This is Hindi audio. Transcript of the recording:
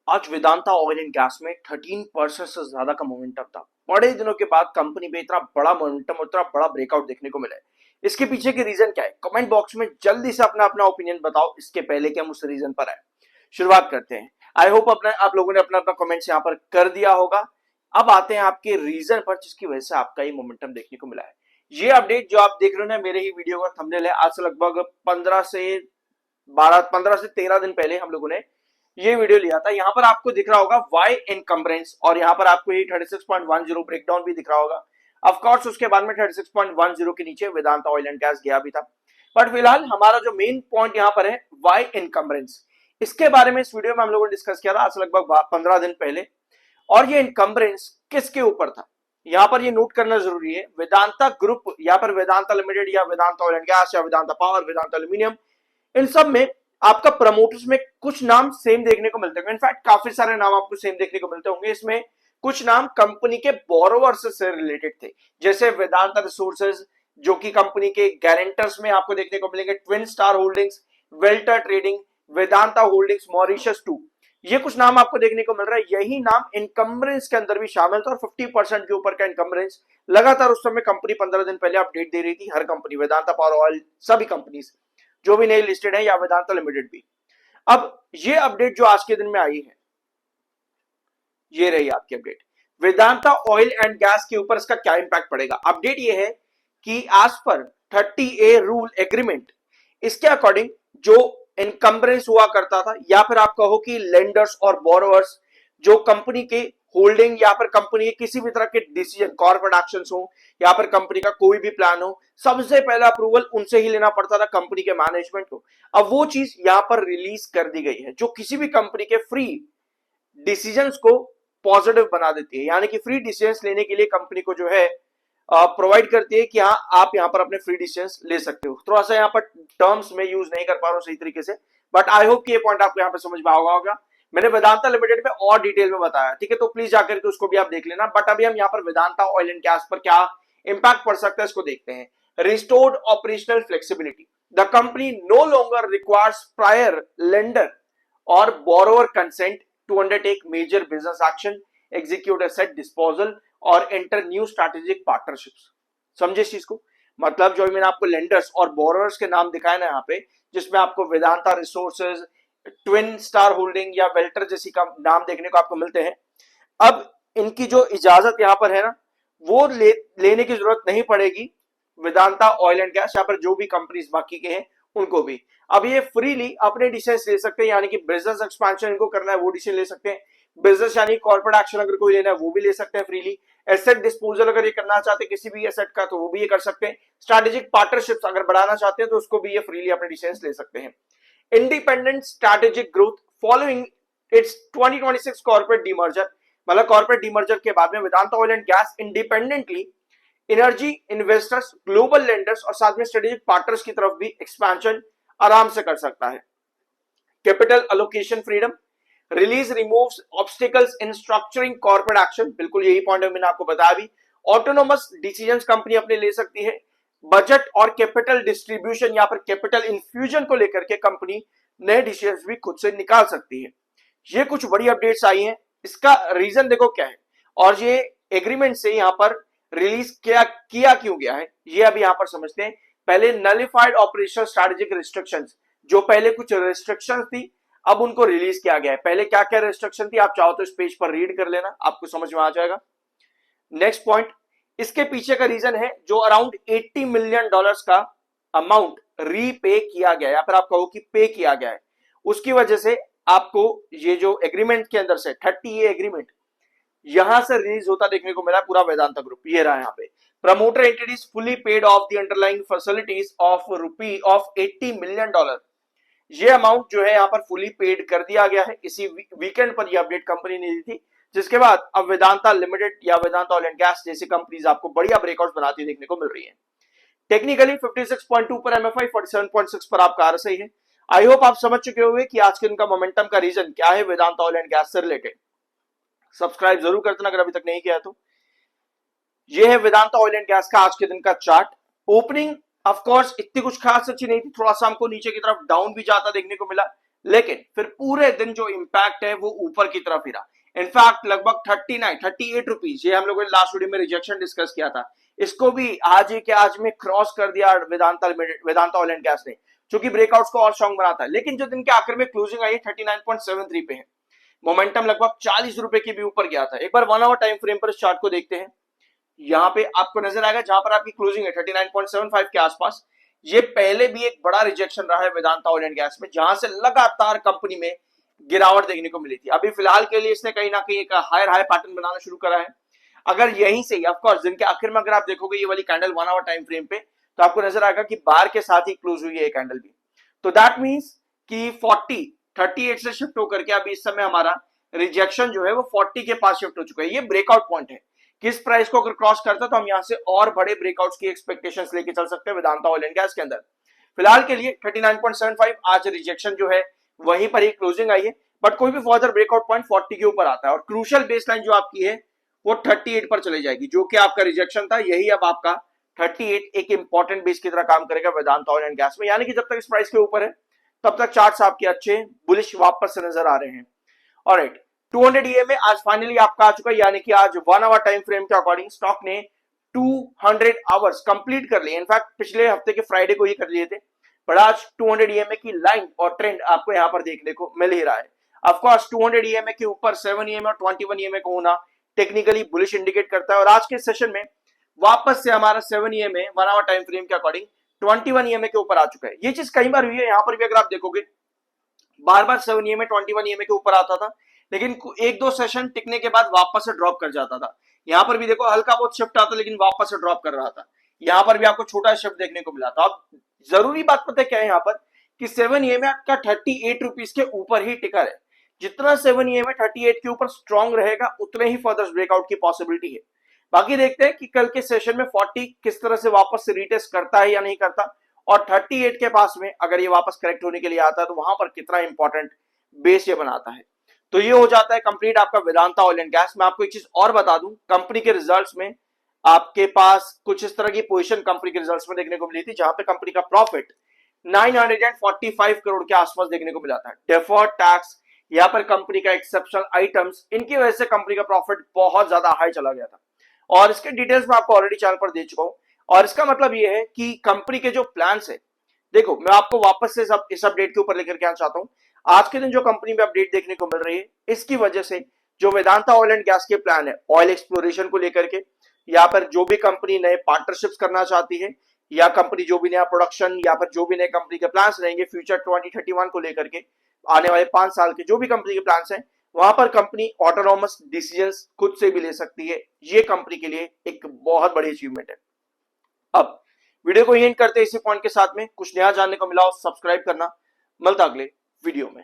आज वेदांता ऑयल एंड गैस में 13% से ज्यादा का मोमेंटम था। बड़े दिनों के बाद कंपनी में इतना बड़ा मोमेंटम, इतना बड़ा ब्रेकआउट देखने को मिला है। इसके पीछे की रीजन क्या है? कमेंट बॉक्स में जल्दी से अपना अपना ओपिनियन बताओ, इसके पहले कि हम उस रीजन पर आए। शुरुआत करते हैं। आई होप अपने आप लोगों ने अपना अपना कमेंट्स यहाँ पर कर दिया होगा। अब आते हैं आपके रीजन पर जिसकी वजह से आपका ये मोमेंटम देखने को मिला है। ये अपडेट जो आप देख रहे हो ना, मेरे ही वीडियो का थंबनेल है। आज से लगभग 15 से 13 दिन पहले हम लोगों ने ये वीडियो लिया था। यहाँ पर आपको दिख रहा होगा वाई इनकम्बरेंस, और यहाँ पर आपको ये 36.10 ब्रेकडाउन भी दिख रहा होगा। ऑफ कोर्स उसके बाद में 36.10 के नीचे वेदांता ऑयल एंड गैस गया भी था। बट फिलहाल हमारा जो मेन पॉइंट यहाँ पर है वाई इनकम्बरेंस, इसके बारे में इस वीडियो में हम लोगों ने डिस्कस किया था आज से लगभग 15 दिन पहले। और ये इनकम्बरेंस किसके ऊपर था, यहाँ पर ये नोट करना जरूरी है। वेदांता ग्रुप, यहाँ पर वेदांता लिमिटेड या वेदांता ऑयल एंड गैस या वेदांता पावर, वेदांता एल्यूमिनियम, इन सब में आपका प्रमोटर्स में कुछ नाम सेम देखने को मिलते हैं। इनफैक्ट काफी सारे नाम आपको सेम देखने को मिलते होंगे। इसमें कुछ नाम कंपनी के बोरोवर्स से रिलेटेड थे, जैसे वेदांता रिसोर्सेज जो कि कंपनी के गारंटर्स में आपको देखने को मिलेंगे, twin star holdings, welter trading, Vedanta holdings, Mauritius 2, ये कुछ नाम आपको देखने को मिल रहा है। यही नाम इनकम्बरेंस के अंदर भी शामिल था और 50% के ऊपर का इनकम्बरेंस लगातार उस समय कंपनी 15 दिन पहले अपडेट दे रही थी। हर कंपनी, वेदांता पावर, ऑयल, सभी कंपनीज जो भी नई लिस्टेड है, या वेदांता लिमिटेड भी। अब ये अपडेट जो आज के दिन में आई है, ये रही आपकी update. Vedanta oil and gas के ऊपर इसका क्या इंपैक्ट पड़ेगा? अपडेट ये है कि as per 30A rule agreement, इसके अकॉर्डिंग जो इनकम्बरेंस हुआ करता था, या फिर आप कहो कि लेंडर्स और बोरोवर्स जो कंपनी के होल्डिंग या फिर कंपनी के किसी भी तरह के डिसीजन, कॉर्पोरेट एक्शंस हो या फिर कंपनी का कोई भी प्लान हो, सबसे पहला अप्रूवल उनसे ही लेना पड़ता था, कंपनी के मैनेजमेंट को। अब वो चीज यहां पर रिलीज कर दी गई है, जो किसी भी कंपनी के फ्री डिसीजंस को पॉजिटिव बना देती है। यानी कि फ्री डिसीजंस लेने के लिए कंपनी को जो है प्रोवाइड करती है कि हाँ, आप यहाँ पर अपने फ्री डिसीजंस ले सकते हो। थोड़ा सा यहाँ पर टर्म्स में यूज नहीं कर पा रहा हूँ सही तरीके से, बट आई होप कि ये पॉइंट आपको यहाँ पे समझ में होगा। मैंने वेदांता लिमिटेड में और डिटेल में बताया, ठीक है, तो प्लीज जाकर के उसको भी आप देख लेना। बट अभी हम यहाँ पर वेदांता ऑयल एंड गैस पर क्या इंपैक्ट पड़ सकता है इसको देखते हैं। Restored operational flexibility, the company no longer requires prior lender और borrower consent to undertake major business action, execute asset disposal और एंटर न्यू स्ट्रैटेजिक पार्टनरशिप्स। समझे इस चीज को? मतलब जो मैंने आपको लेंडर्स और बोरोवर्स के नाम दिखाए ना यहाँ पे, जिसमें आपको Vedanta resources, twin star holding या वेल्टर जैसी का नाम देखने को आपको मिलते हैं। अब इनकी जो इजाजत यहाँ पर है ना, वो लेने की जरूरत नहीं पड़ेगी वेदांता ऑयल एंड गैस या पर जो भी कंपनीज बाकी के हैं उनको भी। अब ये फ्रीली अपने डिसीजन ले सकते हैं, यानी कि बिजनेस एक्सपेंशन इनको करना है वो डिसीजन ले सकते हैं। बिजनेस यानी कॉर्पोरेट एक्शन अगर कोई लेना है वो भी ले सकते हैं फ्रीली। एसेट डिस्पोजल अगर ये करना चाहते हैं किसी भी एसेट का, तो वो भी ये कर सकते हैं। स्ट्रैटेजिक पार्टनरशिप्स अगर बढ़ाना चाहते हैं तो उसको भी ये फ्रीली अपने डिसीजन ले सकते हैं। Independent strategic growth following it's 2026 corporate demerger, मतलब कॉर्पोरेट डीमर्जर के बाद में Vedanta oil and gas independently energy investors, global lenders और साथ में स्ट्रेटेजिक पार्टनर्स की तरफ भी एक्सपेंशन आराम से कर सकता है। Capital allocation freedom, release removes obstacles इन स्ट्रक्चरिंग कॉर्पोरेट एक्शन, बिल्कुल यही पॉइंट मैंने आपको बताया भी। ऑटोनोमस डिसीजंस कंपनी अपने ले सकती है। बजट और कैपिटल डिस्ट्रीब्यूशन या फिर कैपिटल इन्फ्यूजन को लेकर के कंपनी नए डिसीजंस भी खुद से निकाल सकती है। ये कुछ बड़ी अपडेट्स आई हैं। इसका रीजन देखो क्या है, और ये एग्रीमेंट से यहां पर रिलीज किया क्यों गया है, ये अभी यहां पर समझते हैं। पहले नलिफाइड ऑपरेशन स्ट्रैटेजिक रिस्ट्रिक्शंस, जो पहले कुछ रिस्ट्रिक्शंस थी, अब उनको रिलीज किया गया है। पहले क्या क्या रिस्ट्रिक्शन थी आप चाहो तो इस पेज पर रीड कर लेना, आपको समझ में आ जाएगा। नेक्स्ट पॉइंट, इसके पीछे का रीजन है जो अराउंड $80 मिलियन का अमाउंट रीपे किया गया है, या फिर आप कहो कि पे किया गया है। उसकी वजह से आपको ये जो एग्रीमेंट के अंदर से 30A एग्रीमेंट यहां से रिलीज होता देखने को मिला पूरा वेदांता ग्रुप। ये रहा यहाँ पे, promoter entities fully paid of the underlying facilities of $80 million. ये अमाउंट जो है यहाँ पर फुली पेड कर दिया गया है। इसी वीकेंड पर ये अपडेट कंपनी ने दी थी, जिसके बाद अब वेदांता लिमिटेड या वेदांता ऑयल एंड गैस जैसी कंपनीज आपको बढ़िया ब्रेकआउट बनाती देखने को मिल रही है। टेक्निकली 56.2 पर एमएफआई, 47.6 पर आपका आरएसआई है। आई होप आप समझ चुके होंगे कि आज के दिन का मोमेंटम का रीजन क्या है वेदांता ऑयल एंड गैस से रिलेटेड। सब्सक्राइब जरूर कर देना अगर अभी तक नहीं किया तो। ये है वेदांता ऑयल एंड गैस का आज के दिन का चार्ट। ओपनिंग ऑफ कोर्स इतनी कुछ खास अच्छी नहीं थी, थोड़ा सा हमको नीचे की तरफ डाउन भी जाता देखने को मिला, लेकिन फिर पूरे दिन जो इंपैक्ट है वो ऊपर की तरफ ही रहा। इनफैक्ट लगभग 38 रुपीज, ये हम लोगों ने लास्ट वीडियो में रिजेक्शन डिस्कस किया था, इसको भी आज ही के आज में क्रॉस कर दिया वेदांता ऑयल एंड गैस ने, जो कि ब्रेकआउट्स को और स्ट्रॉन्ग बनाता है। लेकिन जो दिन के आखिर में क्लोजिंग आई है 39.73 पे है, मोमेंटम लगभग 40 रुपए की भी ऊपर गया था। एक बार 1 आवर टाइम फ्रेम पर इस चार्ट को देखते हैं, यहाँ पे आपको नजर आएगा जहां पर आपकी क्लोजिंग है 39.75 के आसपास, ये पहले भी एक बड़ा रिजेक्शन रहा है वेदांता ऑयल एंड गैस में, जहां से लगातार कंपनी में गिरावट देखने को मिली थी। अभी फिलहाल के लिए इसने कहीं ना कहीं एक हायर हाई पैटर्न बनाना शुरू करा है। अगर यहीं से ऑफ कोर्स दिन के आखिर में अगर आप देखोगे ये वाली कैंडल 1 आवर टाइम फ्रेम पे, तो आपको नजर आएगा कि बार के साथ ही क्लोज हुई है कैंडल भी। तो दैट मींस कि 38 से शिफ्ट होकर के अभी इस समय हमारा रिजेक्शन जो है वो 40 के पास शिफ्ट हो चुका है। ये ब्रेकआउट पॉइंट है, किस प्राइस को अगर क्रॉस करता है तो हम यहां से और बड़े ब्रेकआउट्स की एक्सपेक्टेशंस लेके चल सकते हैं वेदांता ऑयल एंड गैस के अंदर। फिलहाल के लिए 39.75 आज रिजेक्शन जो है वहीं पर ही क्लोजिंग आई है, बट कोई भी फर्दर ब्रेकआउट पॉइंट 40 के ऊपर आता है, और क्रूशियल बेसलाइन जो आपकी है वो 38 पर चली जाएगी, जो कि आपका रिजेक्शन था, यही अब आपका 38 एक इंपॉर्टेंट बेस की तरह काम करेगा वेदांता ऑयल एंड गैस में। यानी कि जब तक इस प्राइस के ऊपर है तब तक चार्ट्स आपके अच्छे बुलिश वापस से नजर आ रहे हैं। ऑलराइट, 200 EMA आज फाइनली आपका आ चुका है, यानी कि आज 1 आवर टाइम फ्रेम के अकॉर्डिंग स्टॉक ने 200 आवर्स कंप्लीट कर लिए। इनफैक्ट पिछले हफ्ते के फ्राइडे को ही कर लिए थे, पर आज 200 EMA की लाइन और ट्रेंड आपको यहां पर देखने को मिल ही रहा है। ऑफ कोर्स 200 EMA के ऊपर 7 EMA और 21 EMA को होना टेक्निकली बुलिश इंडिकेट करता है, और आज के सेशन में वापस से हमारा 7 EMA 1 आवर टाइम फ्रेम के अकॉर्डिंग 21 EMA के ऊपर आ चुका है। ये चीज कई बार हुई है, यहां पर भी अगर आप देखोगे बार बार 7 EMA 21 EMA के ऊपर आता था, लेकिन एक दो सेशन टिकने के बाद वापस से ड्रॉप कर जाता था। यहां पर भी देखो हल्का बहुत शिफ्ट आता लेकिन वापस से ड्रॉप कर रहा था। यहां पर भी आपको छोटा शिफ्ट देखने को मिला था। अब जरूरी बात पता है क्या है यहाँ पर, कि 7 EMA आपका 38 रुपीज के ऊपर ही टिका है। जितना 7 EMA 38 के ऊपर स्ट्रॉन्ग रहेगा उतने ही फर्दर ब्रेकआउट की पॉसिबिलिटी है। बाकी देखते हैं कि कल के सेशन में 40 किस तरह से वापस से रीटेस्ट करता है या नहीं करता, और 38 के पास में अगर ये वापस करेक्ट होने के लिए आता है तो वहां पर कितना इंपॉर्टेंट बेस ये बनाता है। तो ये हो जाता है कंप्लीट आपका वेदांता ऑयल एंड गैस। मैं आपको एक चीज और बता दूं, कंपनी के रिजल्ट्स में आपके पास कुछ इस तरह की पोजीशन कंपनी के रिजल्ट्स में देखने को मिली थी, जहां पे कंपनी का प्रॉफिट 945 करोड़ के आसपास देखने को मिला था। डेफर्ड टैक्स, यहाँ पर कंपनी का एक्सेप्शनल आइटम्स, इनकी वजह से कंपनी का प्रॉफिट बहुत ज्यादा हाई चला गया था, और इसके डिटेल्स में आपको ऑलरेडी चैनल पर दे चुका हूं। और इसका मतलब ये है कि कंपनी के जो प्लान्स है, देखो मैं आपको वापस से इस अपडेट के ऊपर लेकर के आना चाहता हूं। आज के दिन जो कंपनी में अपडेट देखने को मिल रही है, इसकी वजह से जो वेदांता ऑयल एंड गैस के प्लान है ऑयल एक्सप्लोरेशन को लेकर के, या पर जो भी कंपनी नए पार्टनरशिप्स करना चाहती है, या कंपनी जो भी नया प्रोडक्शन या फिर जो भी नए कंपनी के प्लान्स रहेंगे फ्यूचर 2031 को लेकर के, आने वाले 5 साल के जो भी कंपनी के प्लान्स हैं, वहां पर कंपनी ऑटोनोमस डिसीजंस खुद से भी ले सकती है। ये कंपनी के लिए एक बहुत बड़ी अचीवमेंट है। अब वीडियो को एंड करते हैं इसी पॉइंट के साथ में। कुछ नया जानने को मिला हो सब्सक्राइब करना। मिलता अगले वीडियो में।